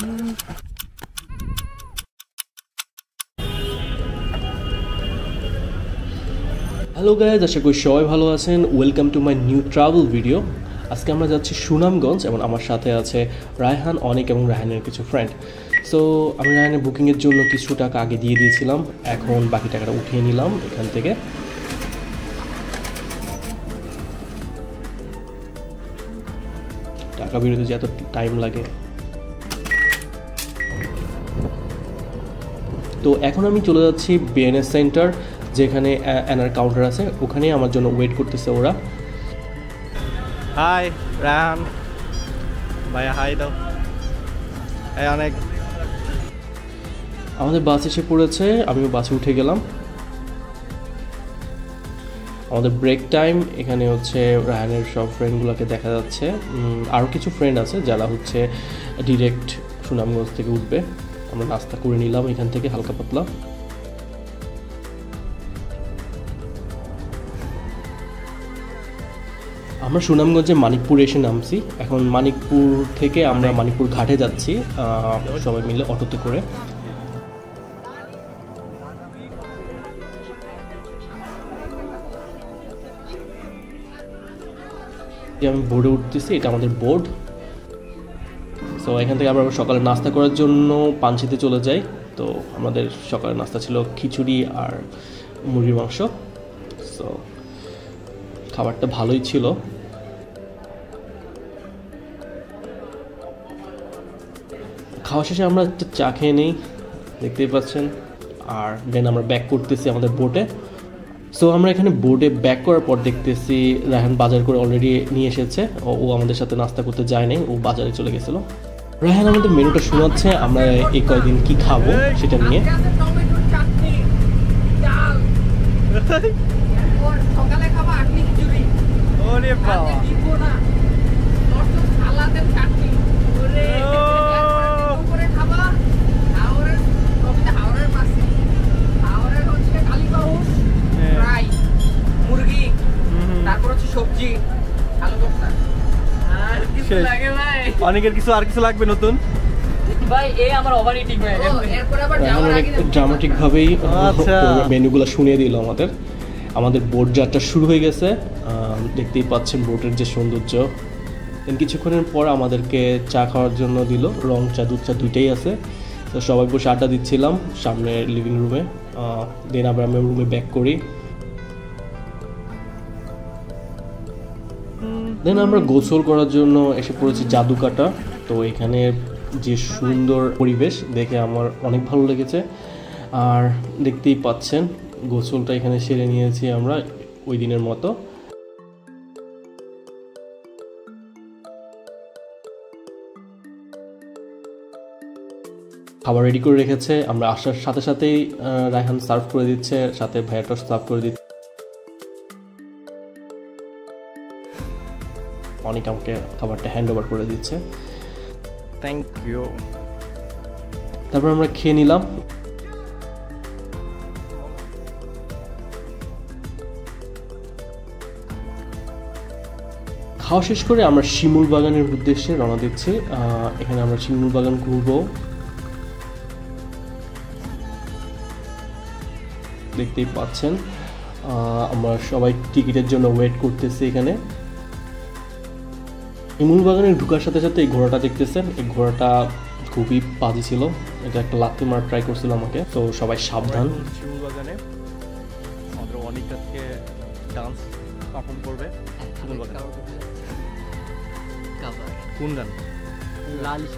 Hello guys, আশা করি সবাই ভালো আছেন। Welcome to my new travel video. আজকে আমরা যাচ্ছি সুনামগঞ্জ এবং আমার সাথে আছে রায়হান, অনিক এবং রায়হানের কিছু ফ্রেন্ড। সো আমি রায়হানের বুকিংয়ের জন্য কিছু টাকা আগে দিয়ে দিয়েছিলাম, এখন বাকি টাকাটা উঠিয়ে নিলাম এখান থেকে। টাকা বেরোতে যে এত টাইম লাগে। তো এখন আমি চলে যাচ্ছি বিএনএস সেন্টার, যেখানে এনার কাউন্টার আছে, ওখানে আমার জন্য ওয়েট করতেছে ওরা। হাই রায়হান ভাইয়া, হাই দাও। অনেক আমাদের বাস এসে পড়েছে, আমিও বাসে উঠে গেলাম। আমাদের ব্রেক টাইম। এখানে হচ্ছে রায়হানের সব ফ্রেন্ডগুলোকে দেখা যাচ্ছে, আরও কিছু ফ্রেন্ড আছে যারা হচ্ছে ডিরেক্ট সুনামগঞ্জ থেকে উঠবে। আমরা নাস্তা করে নিলাম এখান থেকে হালকা পাতলা। আমরা সুনামগঞ্জে মানিকপুর এসে নামছি। এখন মানিকপুর থেকে আমরা মানিকপুর ঘাটে যাচ্ছি সবাই মিলে অটোতে করে। আমি বোর্ডে উঠতেছি, এটা আমাদের বোর্ড। সো এখান থেকে আমরা সকালে নাস্তা করার জন্য পাঞ্চিতে চলে যাই। তো আমাদের সকালের নাস্তা ছিল খিচুড়ি আর মুরগির মাংস। সো খাবারটা ভালোই ছিল। খাওয়া শেষে আমরা একটা চা খেয়ে নিই, দেখতেই পাচ্ছেন। আর দেন আমরা ব্যাক করতেছি আমাদের বোটে। সো আমরা এখানে বোটে ব্যাক করার পর দেখতেছি রায়হান বাজার করে অলরেডি নিয়ে এসেছে। ও আমাদের সাথে নাস্তা করতে যায়নি, ও বাজারে চলে গেছিলো। রায়হান আমাদের মেনুটা শোনাচ্ছে, আমরা এই কয়েকদিন কি খাবো সেটা নিয়ে। অনেকের কিছু আর কিছু লাগবে নতুন ড্রামাটিক ভাবেই মেনুগুলো শুনিয়ে দিল আমাদের। আমাদের বোট যাত্রা শুরু হয়ে গেছে, দেখতেই পাচ্ছেন বোটের যে সৌন্দর্য। দেন কিছুক্ষণের পর আমাদেরকে চা খাওয়ার জন্য দিল, রং চা দুধ চা দুইটাই আছে। তো সবাই বসে আড্ডা দিচ্ছিলাম সামনের লিভিং রুমে। দেন আবার আমরা রুমে ব্যাক করি। দেন আমরা গোসল করার জন্য এসে পড়েছি জাদুকাটা। তো এখানে যে সুন্দর পরিবেশ দেখে আমার অনেক ভালো লেগেছে। আর দেখতেই পাচ্ছেন গোসলটা এখানে সেরে নিয়েছি আমরা ওই দিনের মতো। খাবার রেডি করে রেখেছে, আমরা আসার সাথে সাথেই রায়হান সার্ভ করে দিচ্ছে, সাথে ভাইয়াটা সার্ভ করে দিচ্ছে। অনেক আমাকে খাবারটা হ্যান্ড ওভার করে দিচ্ছে। Thank you. তারপর আমরা খেয়ে নিলাম। খাওয়া শেষ করে আমরা শিমুল বাগানের উদ্দেশ্যে রওনা দিচ্ছি। এখানে আমরা শিমুল বাগান ঘুরবো। দেখতেই পাচ্ছেন আমরা সবাই টিকিটের জন্য ওয়েট করতেছি এখানে। শিমুল বাগানে ঢুকার সাথে সাথে এই ঘোড়াটা দেখতেছেন, এই ঘোড়াটা খুবই বাজে ছিল, এটা একটা লাথি মার ট্রাই করছিল আমাকে। তো সবাই সাবধান। শিমুল বাগানে আমাদের অনেক আজকে ডান্স পারফর্ম করবে। শিমুল বাগানে কোন গান? লালিশ।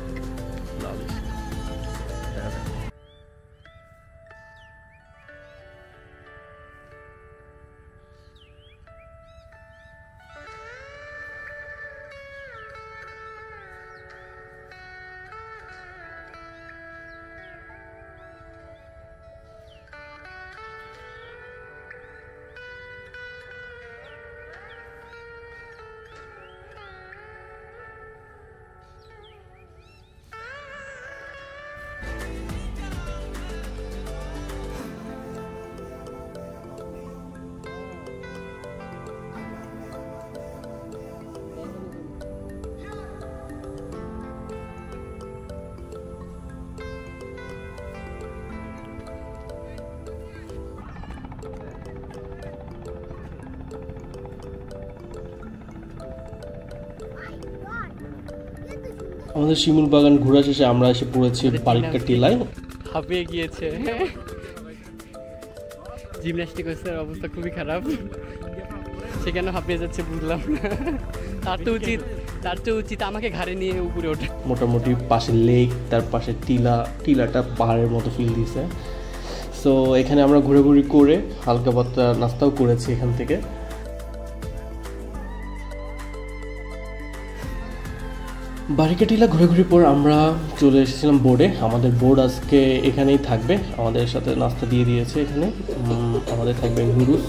আমাদের শিমুল বাগান ঘোরা শেষে আমরা এসে পড়েছি বারিকা টিলায়। হাঁপিয়ে গিয়েছে, জিমন্যাস্টিক করছে, অবস্থা খুবই খারাপ। সেখানে হাঁপিয়ে যাচ্ছে বুঝলাম না। তার তো উচিত আমাকে ঘাড়ে নিয়ে উপরে ওঠা। মোটামুটি পাশে লেক, তার পাশে টিলাটা পাহাড়ের মতো ফিল দিছে। সো এখানে আমরা ঘোরাঘুরি করে হালকা পাতলা নাস্তাও করেছি এখান থেকে। বারিকা টিলা ঘোরাঘুরির পর আমরা চলে এসেছিলাম বোর্ডে। আমাদের বোর্ড আজকে এখানেই থাকবে, আমাদের সাথে নাস্তা দিয়ে দিয়েছে। এখানে আমাদের থাকবে নুডলস।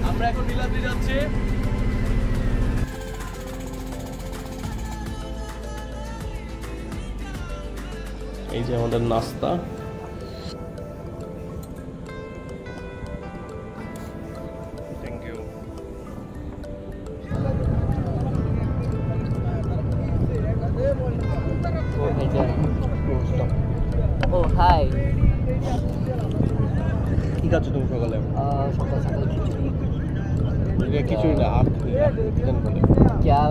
আমরা এখন নীলাদ্রি যাচ্ছি। এই যে আমাদের নাস্তা। Thank you. ও হাই, কি খাচ্ছ তুমি সকালে? সকাল সকাল খিচুড়ি। খিচুড়ি না, আখনি বলে। क्या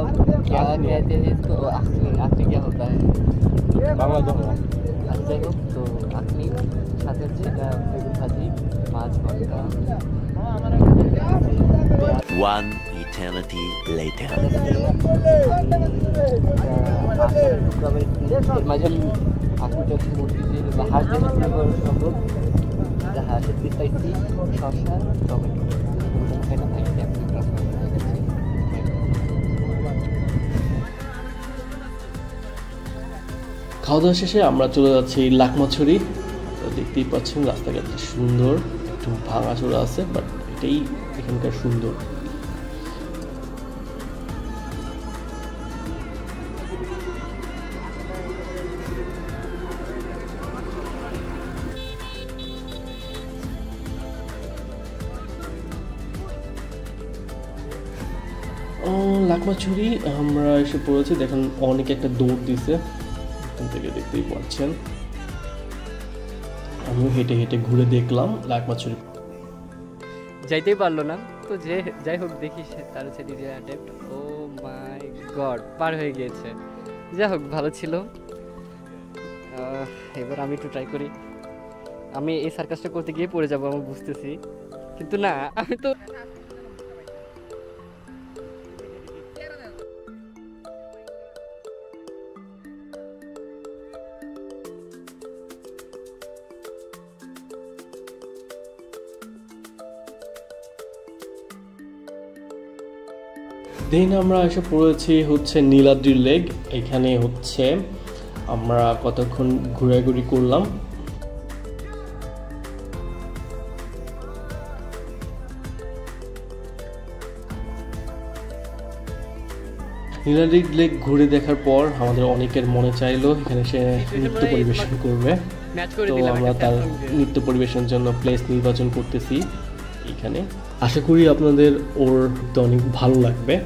क्या कहते हैं इसको? आखनी। आखनी क्या होता है? বাংলা ধর্ম। আচ্ছা যাই হোক, তো আখনি সাথে হচ্ছে বেগুন ভাজি, মাছ ভর্তা। One eternity later. মাঝে আখনিটা হচ্ছে মুরগি দিয়ে বা হাঁস দিয়ে সম্ভব সম্ভব। হাঁসের পিস পাইছি, শসা, টমেটো। খাই না ভাই, খাওয়া দাওয়া শেষে আমরা চলে যাচ্ছি লাকমাছড়ি। দেখতেই পাচ্ছেন রাস্তাঘাটটা সুন্দর, একটু ভাঙাচোরা আছে, বাট এটাই এখানকার সুন্দর। লাকমাছড়ি আমরা এসে পড়েছি। দেখেন অনেকে একটা দৌড় দিছে, এখান থেকে দেখতেই পাচ্ছেন। আমিও হেঁটে হেঁটে ঘুরে দেখলাম লাকমাছড়ি। যাইতেই পারলো না, তো যে যাই হোক দেখি তার হচ্ছে ডিজে অ্যাটেম্প্ট। ও মাই গড, পার হয়ে গিয়েছে। যাই হোক, ভালো ছিল। এবার আমি একটু ট্রাই করি। আমি এই সার্কাসটা করতে গিয়ে পড়ে যাবো আমি বুঝতেছি, কিন্তু না, আমি তো দেন আমরা এসে পড়েছি হচ্ছে নীলাদ্রি লেক। এখানে হচ্ছে আমরা কতক্ষণ ঘোরাঘুরি করলাম। নীলাদ্রি লেক ঘুরে দেখার পর আমাদের অনেকের মনে চাইলো এখানে সে নৃত্য পরিবেশন করবে। তো আমরা তার নৃত্য পরিবেশনের জন্য প্লেস নির্বাচন করতেছি এখানে। আশা করি আপনাদের ওর অনেক ভালো লাগবে।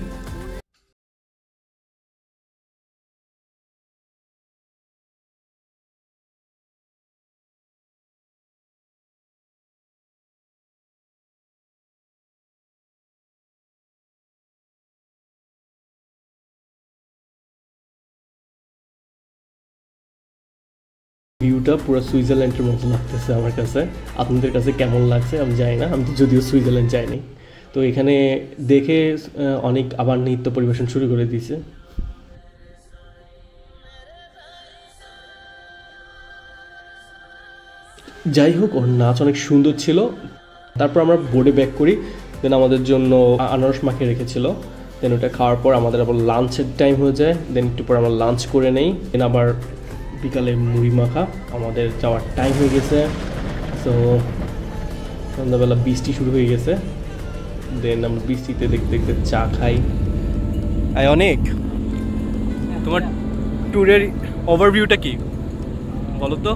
ভিউটা পুরো সুইজারল্যান্ডের মতো লাগতেছে আমার কাছে। আপনাদের কাছে কেমন লাগছে আমি জানি না, আমি তো যদিও সুইজারল্যান্ড যাইনি। তো এখানে দেখে অনেক আবার নৃত্য পরিবেশন শুরু করে দিয়েছে। যাই হোক, ওর নাচ অনেক সুন্দর ছিল। তারপর আমরা বোর্ডে ব্যাক করি। দেন আমাদের জন্য আনারস মাখিয়ে রেখেছিল। দেন ওটা খাওয়ার পর আমাদের আবার লাঞ্চের টাইম হয়ে যায়। দেন একটু পর আমরা লাঞ্চ করে নেই। দেন আবার বিকালে মুড়ি মাখা। আমাদের যাওয়ার টাইম হয়ে গেছে। সো সন্ধ্যাবেলা বৃষ্টি শুরু হয়ে গেছে। দেন আমরা বৃষ্টিতে দেখতে দেখতে চা খাই। অনেক তোমার ট্যুরের ওভারভিউটা কি বলো তো?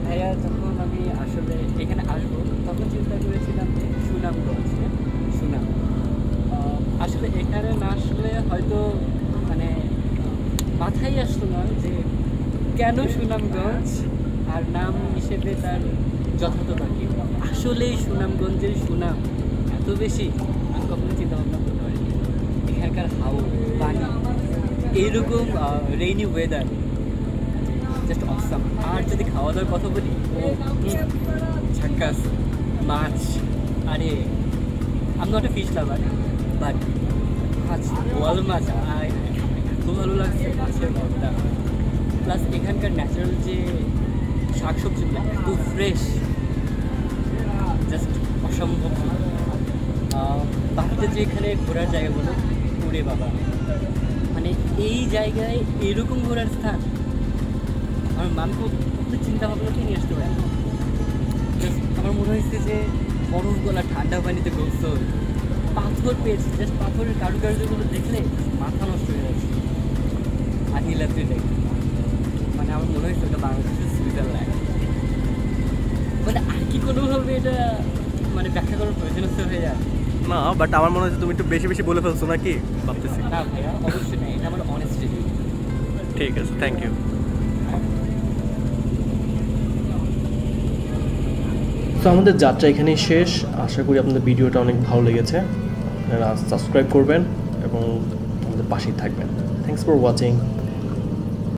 ভাইয়া, যখন আমি আসলে এখানে আসবো তখন চিন্তা করেছিলাম যে সুনামগঞ্জ, সুনাম। আসলে এখানে না আসলে হয়তো মানে মাথায় আসলো না যে কেন সুনামগঞ্জ আর নাম হিসেবে তার যথার্থতা কি। আসলেই সুনামগঞ্জের সুনাম এত বেশি আমি কখনো চিন্তা ভাবনা করতে পারিনি। এখানকার হাওয়া, পানি, এইরকম রেইনি ওয়েদার জাস্ট অসাম। আর যদি খাওয়া দাওয়ার কথা বলি, ও ঝাক্কাস মাছ। আরে আমি not a fish lover, but মাছ, বোয়াল মাছ এত ভালো লাগছে মাছের ভর্তা। প্লাস এখানকার ন্যাচারাল যে শাকসবজিগুলো এত ফ্রেশ, জাস্ট অসম্ভব। বাকিতে যে এখানে ঘোরার জায়গাগুলো, ওরে বাবা, মানে এই জায়গায় এরকম ঘোরার স্থান আমার মানব চিন্তা ভাবনাতে নিয়ে আসতে পারি। জাস্ট আমার মনে হয়েছে যে বরফ গলা ঠান্ডা পানিতে গোসল, পাথর পেয়েছি, জাস্ট পাথরের কারুকার্যগুলো দেখলে মাথা নষ্ট হয়ে যাচ্ছে। আর নীলাদ্রি লেক, মানে আমার মনে হয়েছে ওটা বাংলাদেশের সুইজারল্যান্ড। মানে আর কি কোনোভাবে এটা মানে ব্যাখ্যা করার প্রয়োজন হয়ে যায় না, বাট আমার মনে হচ্ছে তুমি একটু বেশি বেশি বলে ফেলছো নাকি ভাবতেছি। না ভাইয়া, অবশ্যই না, এটা আমার অনেস্ট রিভিউ। ঠিক আছে, থ্যাংক ইউ। তো আমাদের যাত্রা এখানেই শেষ। আশা করি আপনাদের ভিডিওটা অনেক ভালো লেগেছে। আপনারা সাবস্ক্রাইব করবেন এবং আমাদের পাশেই থাকবেন। Thanks for watching.